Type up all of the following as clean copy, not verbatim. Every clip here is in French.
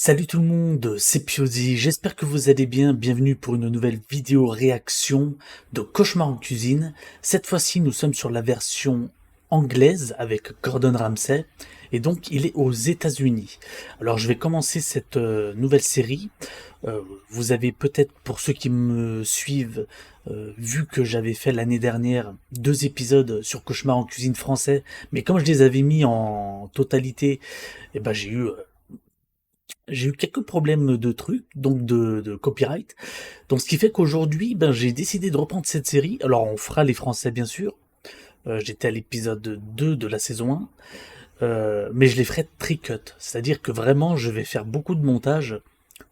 Salut tout le monde, c'est Piozzi, j'espère que vous allez bien, bienvenue pour une nouvelle vidéo réaction de Cauchemar en cuisine. Cette fois-ci nous sommes sur la version anglaise avec Gordon Ramsay et donc il est aux États-Unis. Alors je vais commencer cette nouvelle série. Vous avez peut-être, pour ceux qui me suivent, vu que j'avais fait l'année dernière 2 épisodes sur Cauchemar en cuisine français, mais comme je les avais mis en totalité, eh ben j'ai eu quelques problèmes de trucs, donc de copyright. Donc ce qui fait qu'aujourd'hui, ben, j'ai décidé de reprendre cette série. Alors on fera les Français bien sûr. J'étais à l'épisode 2 de la saison 1. Mais je les ferai très cut. C'est-à-dire que vraiment je vais faire beaucoup de montage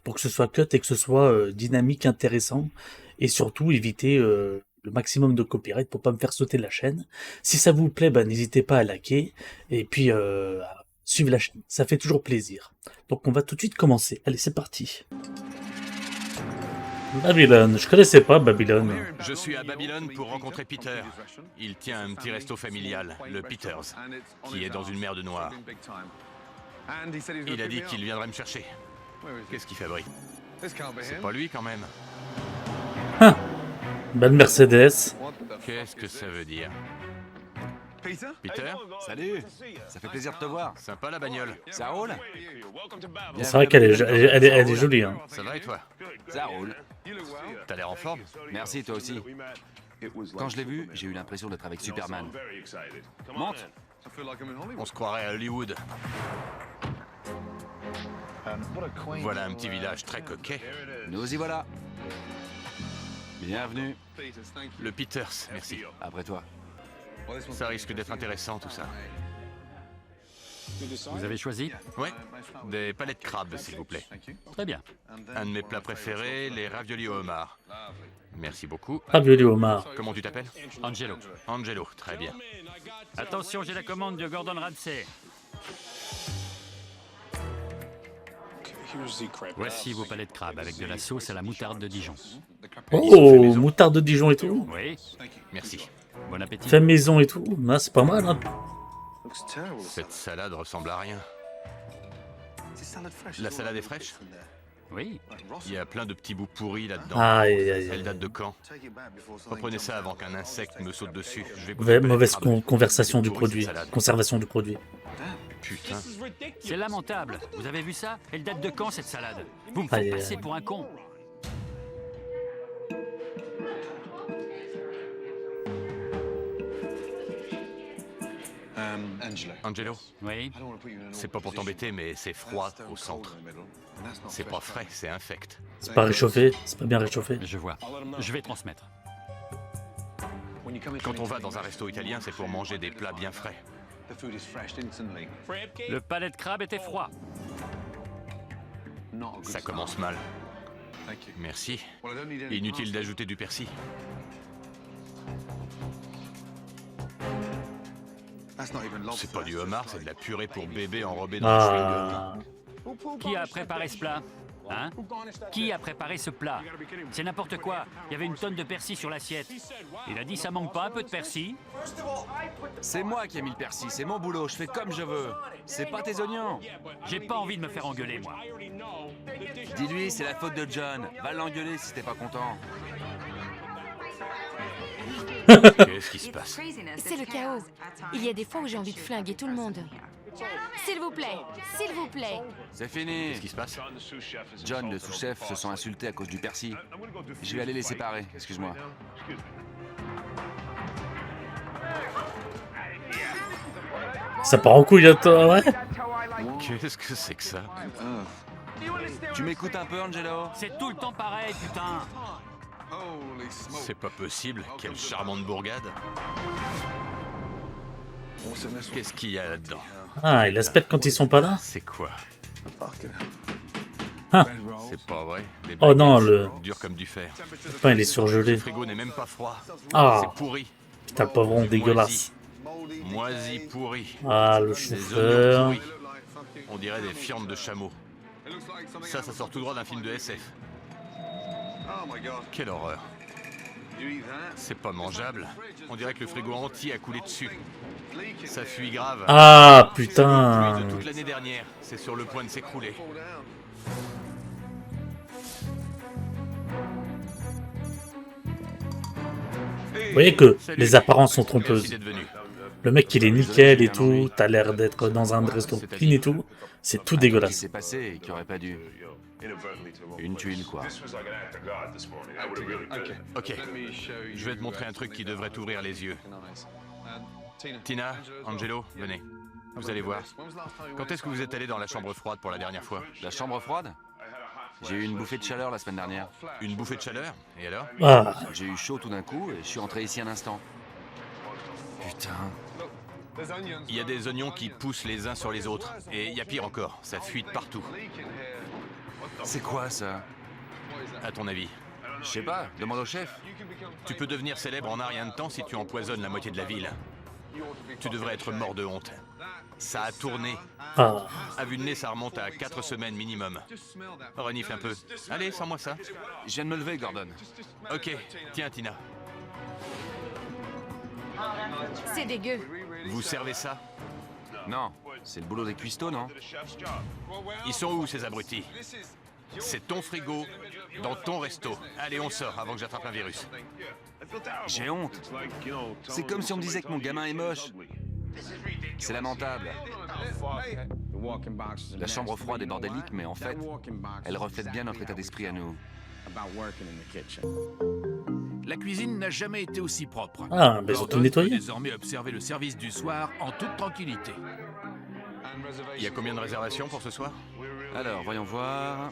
pour que ce soit cut et que ce soit dynamique, intéressant. Et surtout éviter le maximum de copyright pour pas me faire sauter la chaîne. Si ça vous plaît, ben, n'hésitez pas à liker. Et puis à suivre la chaîne. Ça fait toujours plaisir. Donc on va tout de suite commencer. Allez, c'est parti. Babylone, je connaissais pas Babylone. Je suis à Babylone pour rencontrer Peter. Il tient un petit resto familial, le Peters, qui est dans une mer de noir. Il a dit qu'il viendrait me chercher. Qu'est-ce qu'il fabrique? C'est pas lui quand même. Ah, belle Mercedes. Qu'est-ce que ça veut dire? Peter? Salut, ça fait plaisir de te voir. Sympa la bagnole. Ça roule? C'est vrai qu'elle est jolie. Hein. Ça va et toi? Ça roule. T'as l'air en forme? Merci, toi aussi. Quand je l'ai vu, j'ai eu l'impression d'être avec Superman. Monte. On se croirait à Hollywood. Voilà un petit village très coquet. Nous y voilà. Bienvenue. Le Peters, merci. Après toi. Ça risque d'être intéressant tout ça. Vous avez choisi? Ouais, des palettes crabes s'il vous plaît. Très bien. Un de mes plats préférés, les raviolis au homard. Merci beaucoup. Ravioli homard. Comment tu t'appelles? Angelo. Angelo, très bien. Attention, j'ai la commande de Gordon Ramsay. Voici vos palettes crabes avec de la sauce à la moutarde de Dijon. Oh, moutarde de Dijon et tout. Oui, Merci. bon appétit. Fait maison et tout. Ah, c'est pas mal. Hein. Cette salade ressemble à rien. La salade est fraîche? Oui, Il y a plein de petits bouts pourris là-dedans. Aïe, aïe, Elle aïe. date de quand? Reprenez ça avant qu'un insecte me saute dessus. Je vais Mauvaise couper les crabes. conversation du Pourri, produit. cette salade. Conservation du produit. Putain. c'est lamentable. Vous avez vu ça? Elle date de quand cette salade? Vous me faites Aïe, passer aïe. pour un con. Angelo, Oui, c'est pas pour t'embêter, mais c'est froid au centre. C'est pas frais, c'est infect. C'est pas réchauffé. C'est pas bien réchauffé. je vois. Je vais transmettre. Quand on va dans un resto italien, c'est pour manger des plats bien frais. Le palais de crabe était froid. Ça commence mal. Merci. Inutile d'ajouter du persil. C'est pas du homard, c'est de la purée pour bébé enrobée dans du chewing-gum. Ah, Qui a préparé ce plat? Hein? Qui a préparé ce plat? C'est n'importe quoi. Il y avait une tonne de persil sur l'assiette. Il a dit ça manque pas un peu de persil? C'est moi qui ai mis le persil, c'est mon boulot, je fais comme je veux. C'est pas tes oignons. J'ai pas envie de me faire engueuler, moi. Dis-lui, c'est la faute de John. Va l'engueuler si t'es pas content. Qu'est-ce qui se passe? C'est le chaos. Il y a des fois où j'ai envie de flinguer tout le monde. S'il vous plaît, s'il vous plaît. C'est fini. Qu'est-ce qui se passe? John, le sous-chef, se sent insulté à cause du persil. Je vais aller les séparer, excuse-moi. ça part en couille, attends, ouais. Qu'est-ce que c'est que ça? Tu m'écoutes un peu, Angelo? C'est tout le temps pareil, putain. C'est pas possible, quelle charmante bourgade. Qu'est-ce qu'il y a là-dedans? Ah, il aspecte quand ils sont pas là. C'est quoi? Ah. C'est pas vrai. Des Oh non, baguettes le dur comme du fer. pain il est surgelé. Le frigo n'est même pas froid. Ah. C'est pourri. Putain, le pauvron dégueulasse. Moisi pourri. Ah, le Des oignons chauffeur. pourris. On dirait des fientes de chameau. Ça sort tout droit d'un film de SF. Quelle horreur. C'est pas mangeable. On dirait que le frigo entier a coulé dessus. Ça fuit grave. Ah, Pluie putain. de toute l'année dernière. C'est sur le point de s'écrouler. Vous voyez que Salut. les apparences sont Merci trompeuses. d'être venu. Le mec, il est nickel et tout, t'as l'air d'être dans un resto clean et tout. C'est tout Qui dégueulasse. s'est passé et qui aurait pas dû. Une tuile, quoi. Ok, je vais te montrer un truc qui devrait t'ouvrir les yeux. Tina, Angelo, venez. Vous allez voir. Quand est-ce que vous êtes allé dans la chambre froide pour la dernière fois? La chambre froide? J'ai eu une bouffée de chaleur la semaine dernière. Une bouffée de chaleur? Et alors? Ah, J'ai eu chaud tout d'un coup et je suis rentré ici un instant. Putain. Il y a des oignons qui poussent les uns sur les autres. Et il y a pire encore, ça fuit de partout. C'est quoi ça? À ton avis? Je sais pas, demande au chef. Tu peux devenir célèbre en un rien de temps si tu empoisonnes la moitié de la ville. Tu devrais être mort de honte. Ça a tourné. ah. À vue de nez, ça remonte à 4 semaines minimum. Renifle un peu. Allez, sens-moi ça. Je viens de me lever, Gordon. Ok, tiens Tina. C'est dégueu. Vous servez ça? Non, c'est le boulot des cuistots, non? Ils sont où ces abrutis? C'est ton frigo, dans ton resto. Allez, on sort avant que j'attrape un virus. J'ai honte. C'est comme si on me disait que mon gamin est moche. C'est lamentable. La chambre froide est bordélique, mais en fait, elle reflète bien notre état d'esprit à nous. La cuisine n'a jamais été aussi propre. Ah, ben ils ont tout Gordon peut nettoyé. désormais observer le service du soir en toute tranquillité. Il y a combien de réservations pour ce soir? Alors, voyons voir.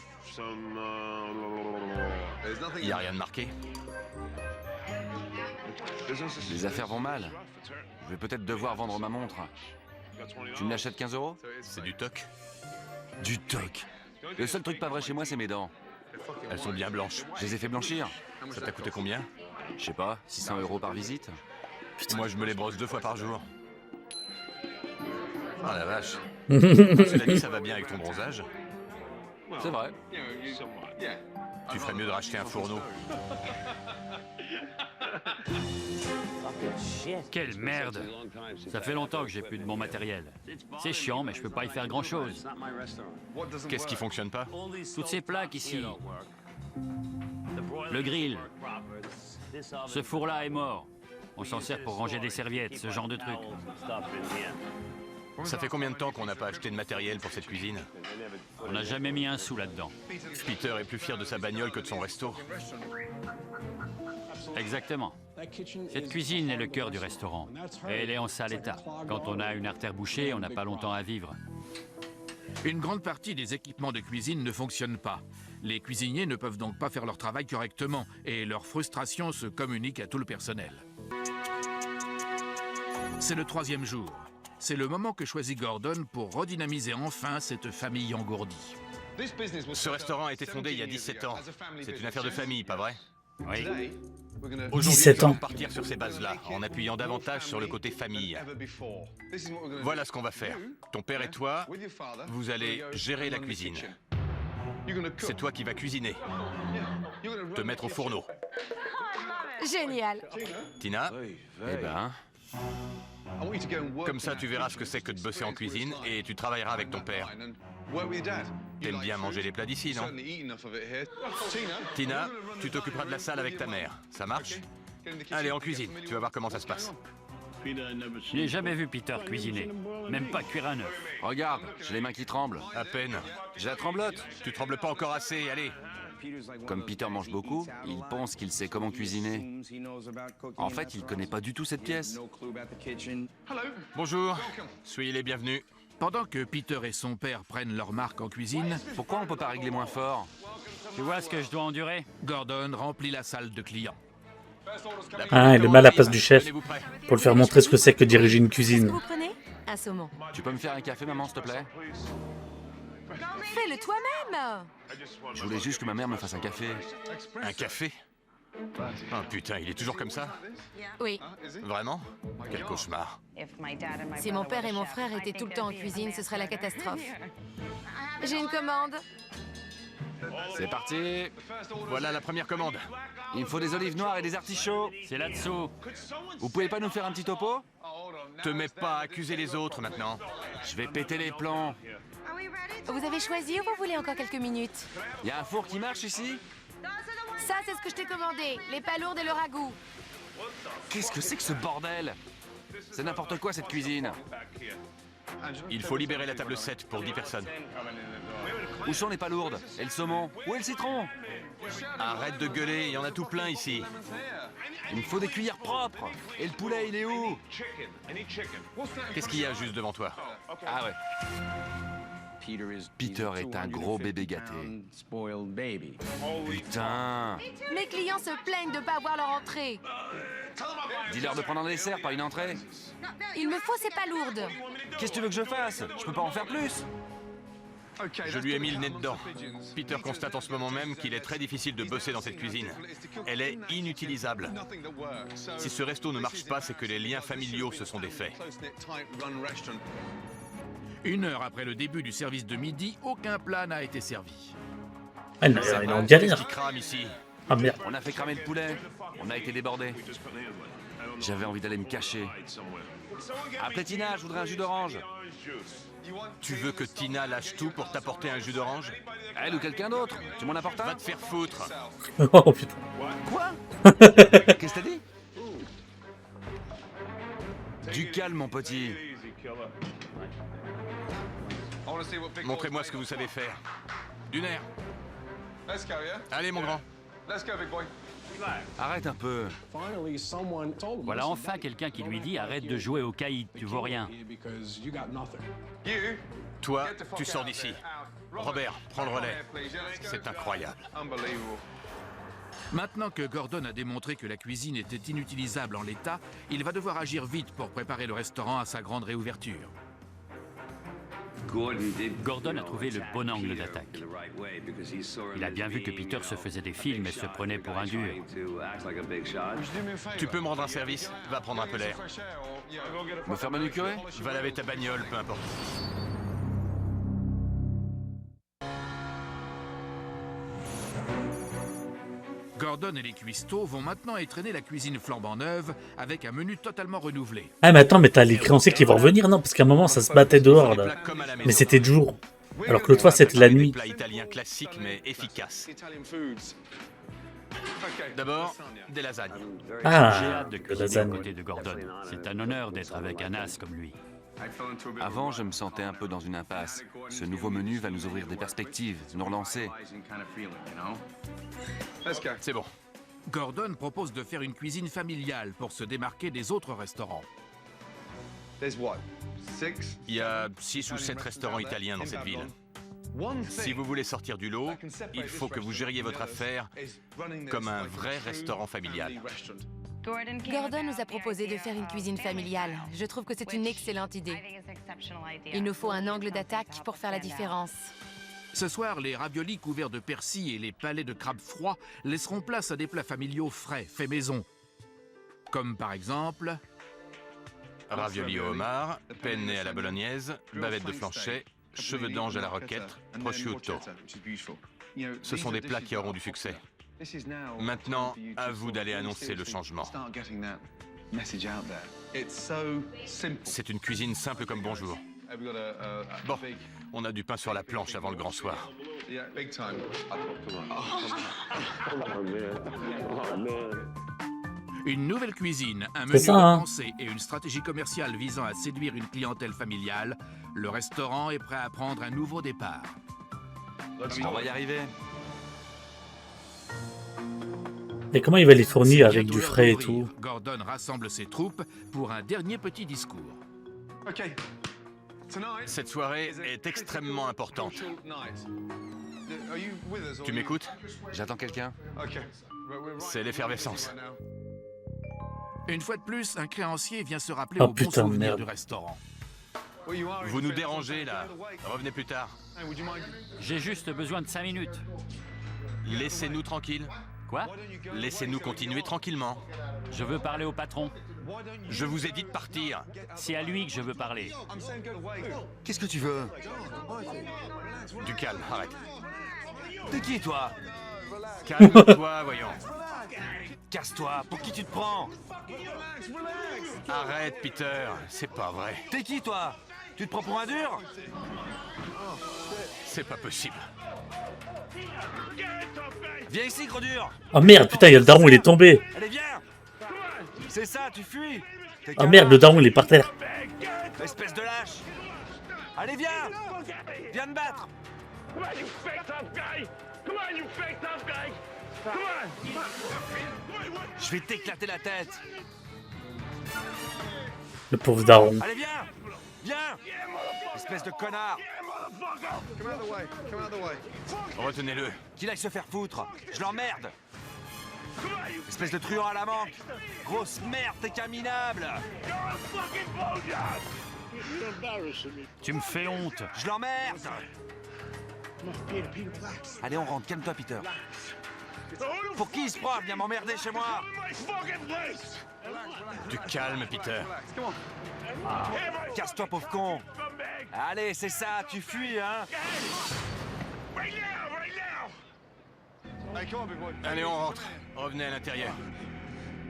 Il n'y a rien de marqué. Les affaires vont mal. Je vais peut-être devoir vendre ma montre. Tu me l'achètes 15 €? C'est du toc. Du toc. Le seul truc pas vrai chez moi, c'est mes dents. Elles sont bien blanches. Je les ai fait blanchir. Ça t'a coûté combien? Je sais pas, 600 € par visite. Moi, je me les brosse 2 fois par jour. Oh la vache. Cela dit, ça va bien avec ton bronzage. C'est vrai. Tu ferais mieux de racheter un fourneau. Quelle merde! Ça fait longtemps que j'ai plus de bon matériel. C'est chiant, mais je peux pas y faire grand-chose. Qu'est-ce qui fonctionne pas? Toutes ces plaques ici. Le grill. Ce four-là est mort. On s'en sert pour ranger des serviettes, ce genre de truc. Ça fait combien de temps qu'on n'a pas acheté de matériel pour cette cuisine? On n'a jamais mis un sou là-dedans. Peter est plus fier de sa bagnole que de son resto. Exactement. Cette cuisine est le cœur du restaurant. Et elle est en sale état. Quand on a une artère bouchée, on n'a pas longtemps à vivre. Une grande partie des équipements de cuisine ne fonctionnent pas. Les cuisiniers ne peuvent donc pas faire leur travail correctement et leur frustration se communique à tout le personnel. C'est le 3e jour. C'est le moment que choisit Gordon pour redynamiser enfin cette famille engourdie. Ce restaurant a été fondé il y a 17 ans. C'est une affaire de famille, pas vrai? Oui. Aujourd'hui, 17 nous allons ans. partir sur ces bases-là, en appuyant davantage sur le côté famille. Voilà ce qu'on va faire. Ton père et toi, vous allez gérer la cuisine. C'est toi qui vas cuisiner. Te mettre au fourneau. Génial. Tina, Eh ben, comme ça tu verras ce que c'est que de bosser en cuisine et tu travailleras avec ton père. T'aimes bien manger les plats d'ici, non? Tina, tu t'occuperas de la salle avec ta mère. Ça marche? Allez, en cuisine, tu vas voir comment ça se passe. Je n'ai jamais vu Peter cuisiner. Même pas cuire un œuf. regarde, j'ai les mains qui tremblent. À peine. J'ai la tremblote. Tu trembles pas encore assez, allez. Comme Peter mange beaucoup, il pense qu'il sait comment cuisiner. En fait, il connaît pas du tout cette pièce. Bonjour, soyez les bienvenus. Pendant que Peter et son père prennent leur marque en cuisine, Pourquoi on peut pas régler moins fort? Tu vois ce que je dois endurer? Gordon remplit la salle de clients. Ah, il est mal à la place du chef. Tenez-vous prêts. Pour le faire montrer ce que c'est que diriger une cuisine. Vous prenez un saumon. Tu peux me faire un café, maman, s'il te plaît? Fais-le toi-même. Je voulais juste que ma mère me fasse un café. Un café? Oh putain, il est toujours comme ça? Oui. Vraiment? Quel cauchemar. Si mon père et mon frère étaient tout le temps en cuisine, ce serait la catastrophe. J'ai une commande. C'est parti. Voilà la première commande. Il me faut des olives noires et des artichauts. C'est là-dessous. Vous pouvez pas nous faire un petit topo? Te mets pas à accuser les autres maintenant. Je vais péter les plombs. Vous avez choisi ou vous voulez encore quelques minutes? Y a un four qui marche ici? Ça, c'est ce que je t'ai commandé. Les palourdes et le ragoût. Qu'est-ce que c'est que ce bordel? C'est n'importe quoi cette cuisine. Il faut libérer la table 7 pour 10 personnes. Où sont les palourdes? Et le saumon? Où est le citron? Arrête de gueuler, il y en a tout plein ici. Il me faut des cuillères propres. Et le poulet, il est où? Qu'est-ce qu'il y a juste devant toi? Ah ouais. Peter est un gros bébé gâté. Putain. Mes clients se plaignent de ne pas avoir leur entrée. Dis-leur de prendre un dessert, pas une entrée. Il me faut ces palourdes. Qu'est-ce que tu veux que je fasse? Je peux pas en faire plus. Je lui ai mis le nez dedans. Peter constate en ce moment même qu'il est très difficile de bosser dans cette cuisine. Elle est inutilisable. Si ce resto ne marche pas, c'est que les liens familiaux se sont défaits. 1 heure après le début du service de midi, aucun plat n'a été servi. Ah, il est en Qu'est-ce galère. qui crame ici? Ah merde. On a fait cramer le poulet. On a été débordés. J'avais envie d'aller me cacher. Après Tina, je voudrais un jus d'orange. Tu veux que Tina lâche tout pour t'apporter un jus d'orange? Elle ou quelqu'un d'autre? Tu m'en apportes Va un? te faire foutre. Oh putain. Quoi? Qu'est-ce que t'as dit? Du calme, mon petit. Montrez-moi ce que vous savez faire. Du nerf. Allez, mon grand. Arrête un peu. Voilà enfin quelqu'un qui lui dit arrête de jouer au caïd, tu vaux rien. Toi, tu sors d'ici. Robert, prends le relais. C'est incroyable. Maintenant que Gordon a démontré que la cuisine était inutilisable en l'état, il va devoir agir vite pour préparer le restaurant à sa grande réouverture. Gordon a trouvé le bon angle d'attaque. Il a bien vu que Peter se faisait des films et se prenait pour un dur. Tu peux me rendre un service? Va prendre un peu l'air. Me faire manucurer? Va laver ta bagnole, peu importe. Gordon et les cuistots vont maintenant étraîner la cuisine flambant neuve avec un menu totalement renouvelé. Ah mais attends, mais t'as les créanciers qui vont revenir, non? Parce qu'à un moment ça se battait dehors là. Mais c'était de jour. Alors que l'autre fois c'était la nuit. Des plats italiens classiques mais efficaces. D'abord, des lasagnes. J'ai Ah, hâte de de cuisiner aux lasagne. côtés de Gordon. C'est un honneur d'être avec un as comme lui. Avant, je me sentais un peu dans une impasse. Ce nouveau menu va nous ouvrir des perspectives, nous relancer. C'est bon. Gordon propose de faire une cuisine familiale pour se démarquer des autres restaurants. Il y a 6 ou 7 restaurants italiens dans cette ville. Si vous voulez sortir du lot, il faut que vous gériez votre affaire comme un vrai restaurant familial. Gordon nous a proposé de faire une cuisine familiale. Je trouve que c'est une excellente idée. Il nous faut un angle d'attaque pour faire la différence. Ce soir, les raviolis couverts de persil et les palets de crabe froid laisseront place à des plats familiaux frais, faits maison. Comme par exemple... Ravioli au homard, penne à la bolognaise, bavette de flanchet, cheveux d'ange à la roquette, prosciutto. Ce sont des plats qui auront du succès. Maintenant, à vous d'aller annoncer le changement. C'est une cuisine simple comme bonjour. Bon, on a du pain sur la planche avant le grand soir. Une nouvelle cuisine, un C'est menu ça, hein. repensé et une stratégie commerciale visant à séduire une clientèle familiale, le restaurant est prêt à prendre un nouveau départ. On va y arriver. Et comment il va les fournir C'est avec bientôt du l'heure frais et d'ouvrir. tout? Gordon rassemble ses troupes pour un dernier petit discours. Cette soirée est extrêmement importante. Tu m'écoutes? J'attends quelqu'un. C'est l'effervescence. Une fois de plus, un créancier vient se rappeler Oh, au bon putain, souvenir merde. du restaurant. Vous nous dérangez là. Revenez plus tard. J'ai juste besoin de 5 minutes. Laissez-nous tranquilles. Quoi? Laissez-nous continuer tranquillement. Je veux parler au patron. Je vous ai dit de partir. C'est à lui que je veux parler. Qu'est-ce que tu veux? Du calme, arrête. T'es qui, toi? Calme-toi, voyons. Casse-toi. Pour qui tu te prends? Arrête, Peter. C'est pas vrai. T'es qui, toi? Tu te prends pour un dur? C'est pas possible. Viens ici, gros dur. Oh merde, putain, il y a le daron, il est tombé. Allez, viens. C'est ça, tu fuis. Oh merde, le daron il est par terre. Espèce de lâche. Allez, viens. Viens me battre. Je vais t'éclater la tête. Le pauvre daron. Allez, viens. Viens. Espèce de connard. Retenez-le. Qu'il aille se faire foutre. Je l'emmerde. Espèce de truand à la manque. Grosse merde, t'es qu'un minable. Tu me fais honte. Je l'emmerde. Allez, on rentre. Calme-toi, Peter. Pour qui il se prend à venir m'emmerder chez moi? Du calme, Peter. Casse-toi, pauvre con. Allez, c'est ça, tu fuis, hein? Allez, on rentre. Revenez à l'intérieur.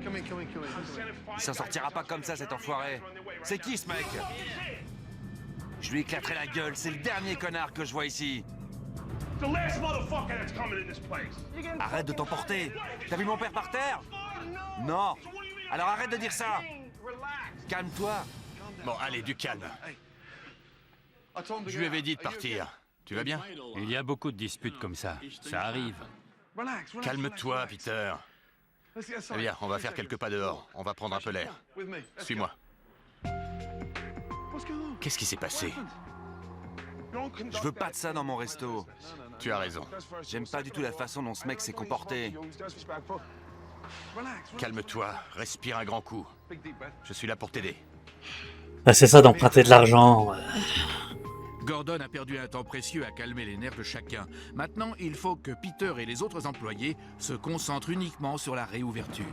Il s'en sortira pas comme ça, cet enfoiré. C'est qui, ce mec? Je lui éclaterai la gueule, c'est le dernier connard que je vois ici. Arrête de t'emporter. T'as vu mon père par terre? Non. Alors arrête de dire ça. Calme-toi. Bon, allez, du calme. Je lui avais dit de partir. Tu vas bien? Il y a beaucoup de disputes comme ça. Ça arrive. Calme-toi, Peter. Eh bien, on va faire quelques pas dehors. On va prendre un peu l'air. Suis-moi. Qu'est-ce qui s'est passé? Je veux pas de ça dans mon resto. Tu as raison. J'aime pas du tout la façon dont ce mec s'est comporté. Calme-toi, respire un grand coup. Je suis là pour t'aider. Ah, c'est ça d'emprunter de l'argent. Gordon a perdu un temps précieux à calmer les nerfs de chacun. Maintenant, il faut que Peter et les autres employés se concentrent uniquement sur la réouverture.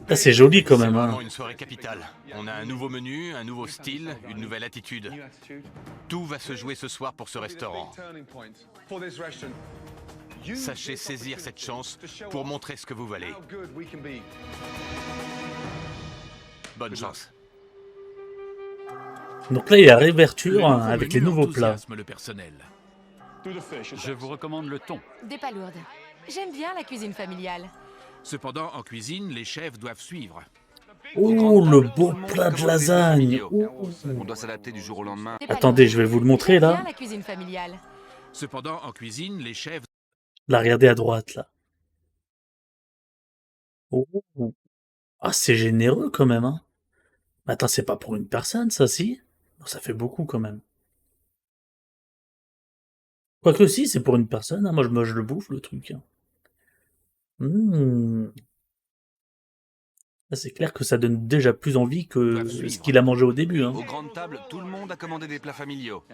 Ah, c'est joli quand C'est même. vraiment Hein. une soirée capitale. On a un nouveau menu, un nouveau style, une nouvelle attitude. Tout va se jouer ce soir pour ce restaurant. Sachez saisir cette chance pour montrer ce que vous valez. Bonne chance. Donc là, il y a Le réouverture nouveau avec les menu nouveaux plats. enthousiasme le personnel. Je vous recommande le thon. Des palourdes. J'aime bien la cuisine familiale. Cependant, en cuisine, les chefs doivent suivre. Oh, le beau plat de lasagne. Oh. On doit s'adapter du jour au lendemain. Des Attendez, palourdes. je vais vous le montrer J'aime bien là. la cuisine familiale. Cependant, en cuisine, les chefs Là, regardez à droite là. Oh. Ah, c'est généreux quand même. Hein. Attends, c'est pas pour une personne ça, si? Non, ça fait beaucoup quand même. Quoique si, c'est pour une personne. Hein. Moi, je le bouffe le truc. Hein. Mmh. Là, c'est clair que ça donne déjà plus envie que ce qu'il a mangé au début. Hein. Aux grandes tables, tout le monde a commandé des plats familiaux.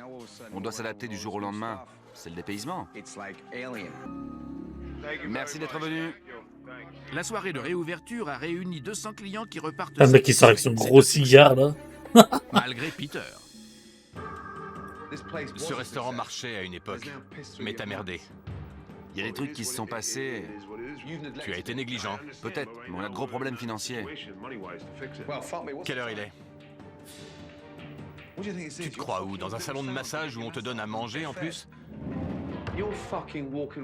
On doit s'adapter du jour au lendemain. C'est le dépaysement. Merci d'être venu. La soirée de réouverture a réuni 200 clients qui repartent... Un mec qui sort avec son gros cigare là. Malgré Peter. Ce restaurant marchait à une époque, mais t'as merdé. Il y a des trucs qui se sont passés. Tu as été négligent. Peut-être, mais on a de gros problèmes financiers. Quelle heure il est? Tu te crois où? Dans un salon de massage où on te donne à manger en plus?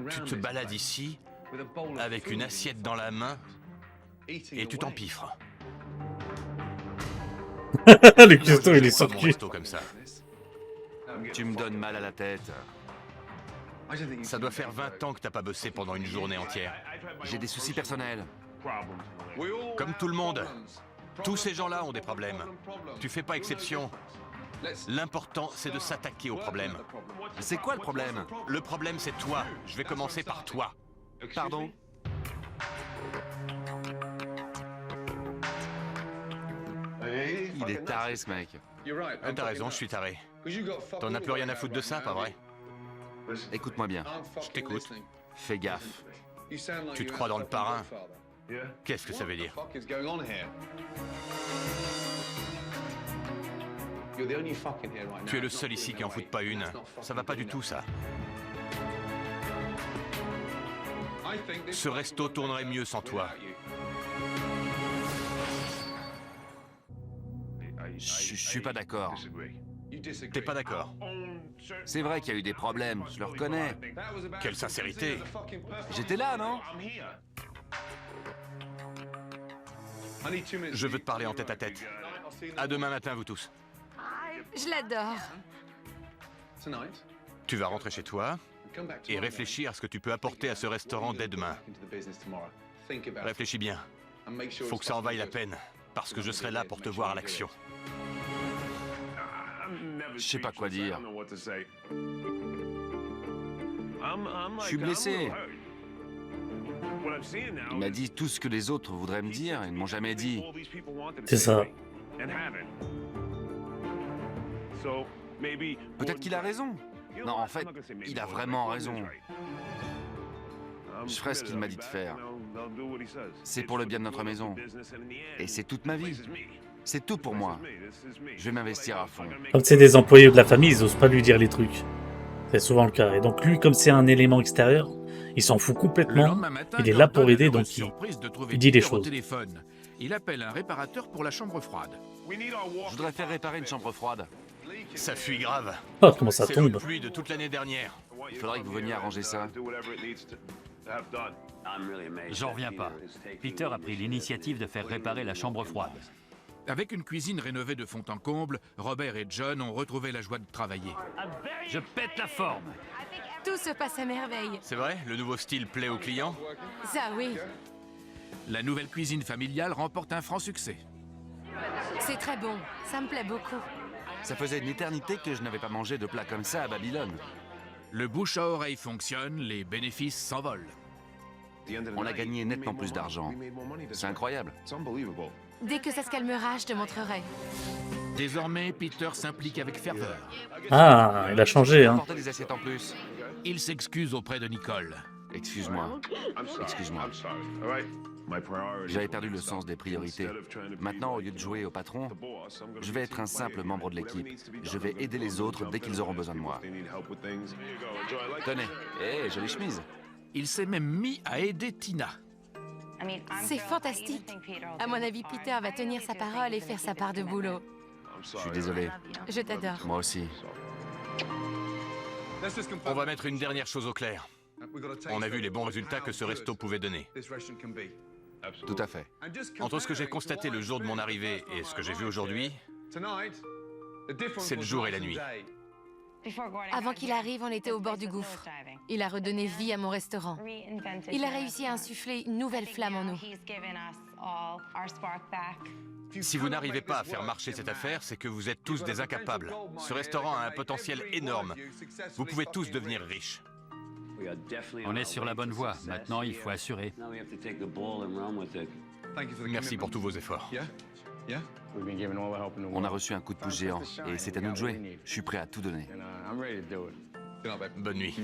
Tu te balades ici avec une assiette dans la main et tu t'empiffres. Le cuistot, il est Pourquoi mon sorti. resto comme ça? Tu me donnes mal à la tête. Ça doit faire 20 ans que t'as pas bossé pendant une journée entière. J'ai des soucis personnels. Comme tout le monde. Tous ces gens-là ont des problèmes. Tu fais pas exception. L'important, c'est de s'attaquer aux problèmes. C'est quoi le problème? Le problème, c'est toi. Je vais commencer par toi. Pardon? Il est taré, ce mec. T'as raison, je suis taré. T'en as plus rien à foutre de ça, pas vrai? Écoute-moi bien. Je t'écoute. Fais gaffe. Tu te crois dans le parrain? Qu'est-ce que ça veut dire? Tu es le seul ici qui en fout pas une. Ça va pas du tout, ça. Ce resto tournerait mieux sans toi. Je suis pas d'accord. T'es pas d'accord? C'est vrai qu'il y a eu des problèmes, je le reconnais. Quelle sincérité! J'étais là, non? Je veux te parler en tête-à-tête. À demain matin, vous tous. Je l'adore. Tu vas rentrer chez toi et réfléchir à ce que tu peux apporter à ce restaurant dès demain. Réfléchis bien. Faut que ça en vaille la peine, parce que je serai là pour te voir à l'action. Je sais pas quoi dire. Je suis blessé. Il m'a dit tout ce que les autres voudraient me dire, ils ne m'ont jamais dit. C'est ça. Peut-être qu'il a raison. Non, en fait, il a vraiment raison. Je ferai ce qu'il m'a dit de faire. C'est pour le bien de notre maison. Et c'est toute ma vie. C'est tout pour moi. Je vais m'investir à fond. Comme c'est des employés de la famille, ils osent pas lui dire les trucs. C'est souvent le cas. Et donc lui, comme c'est un élément extérieur, il s'en fout Le complètement. lendemain matin, Il est là Gordon pour a aider, la donc surprise de trouver il dit les Peter au choses. téléphone. Il appelle un réparateur pour la chambre froide. Je voudrais faire réparer une chambre froide. Ça fuit grave. Oh, comment ça C'est l'eau de tombe. pluie de toute l'année dernière. Il faudrait que vous veniez arranger ça. J'en reviens pas. Peter a pris l'initiative de faire réparer la chambre froide. Avec une cuisine rénovée de fond en comble, Robert et John ont retrouvé la joie de travailler. Je pète la forme. Tout se passe à merveille. C'est vrai? Le nouveau style plaît aux clients? Ça, oui. La nouvelle cuisine familiale remporte un franc succès. C'est très bon. Ça me plaît beaucoup. Ça faisait une éternité que je n'avais pas mangé de plat comme ça à Babylone. Le bouche à oreille fonctionne, les bénéfices s'envolent. On a gagné nettement plus d'argent. C'est incroyable. Dès que ça se calmera, je te montrerai. Désormais, Peter s'implique avec ferveur. Ah, il a changé, hein. Apportez des assiettes en plus. Il s'excuse auprès de Nicole. Excuse-moi. Excuse-moi. J'avais perdu le sens des priorités. Maintenant, au lieu de jouer au patron, je vais être un simple membre de l'équipe. Je vais aider les autres dès qu'ils auront besoin de moi. Tenez, hé, jolie chemise. Il s'est même mis à aider Tina. C'est fantastique. À mon avis, Peter va tenir sa parole et faire sa part de boulot. Je suis désolé. Je t'adore. Moi aussi. On va mettre une dernière chose au clair. On a vu les bons résultats que ce resto pouvait donner. Tout à fait. Entre ce que j'ai constaté le jour de mon arrivée et ce que j'ai vu aujourd'hui, c'est le jour et la nuit. Avant qu'il arrive, on était au bord du gouffre. Il a redonné vie à mon restaurant. Il a réussi à insuffler une nouvelle flamme en nous. Si vous n'arrivez pas à faire marcher cette affaire, c'est que vous êtes tous des incapables. Ce restaurant a un potentiel énorme. Vous pouvez tous devenir riches. On est sur la bonne voie. Maintenant, il faut assurer. Merci pour tous vos efforts. On a reçu un coup de pouce géant et c'est à nous de jouer. Je suis prêt à tout donner. Bonne nuit.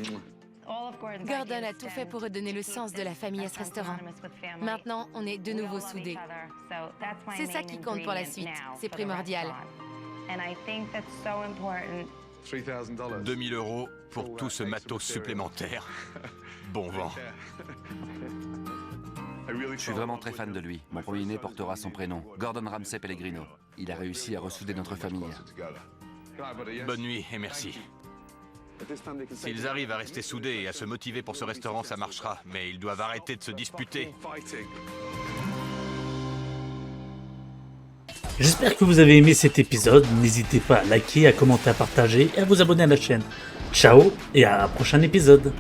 Gordon a tout fait pour redonner le sens de la famille à ce restaurant. Maintenant, on est de nouveau soudés. C'est ça qui compte pour la suite. C'est primordial. 2000 € pour tout ce matos supplémentaire. Bon vent. Je suis vraiment très fan de lui. Mon premier-né portera son prénom, Gordon Ramsay Pellegrino. Il a réussi à ressouder notre famille. Bonne nuit et merci. S'ils arrivent à rester soudés et à se motiver pour ce restaurant, ça marchera. Mais ils doivent arrêter de se disputer. J'espère que vous avez aimé cet épisode. N'hésitez pas à liker, à commenter, à partager et à vous abonner à la chaîne. Ciao et à un prochain épisode.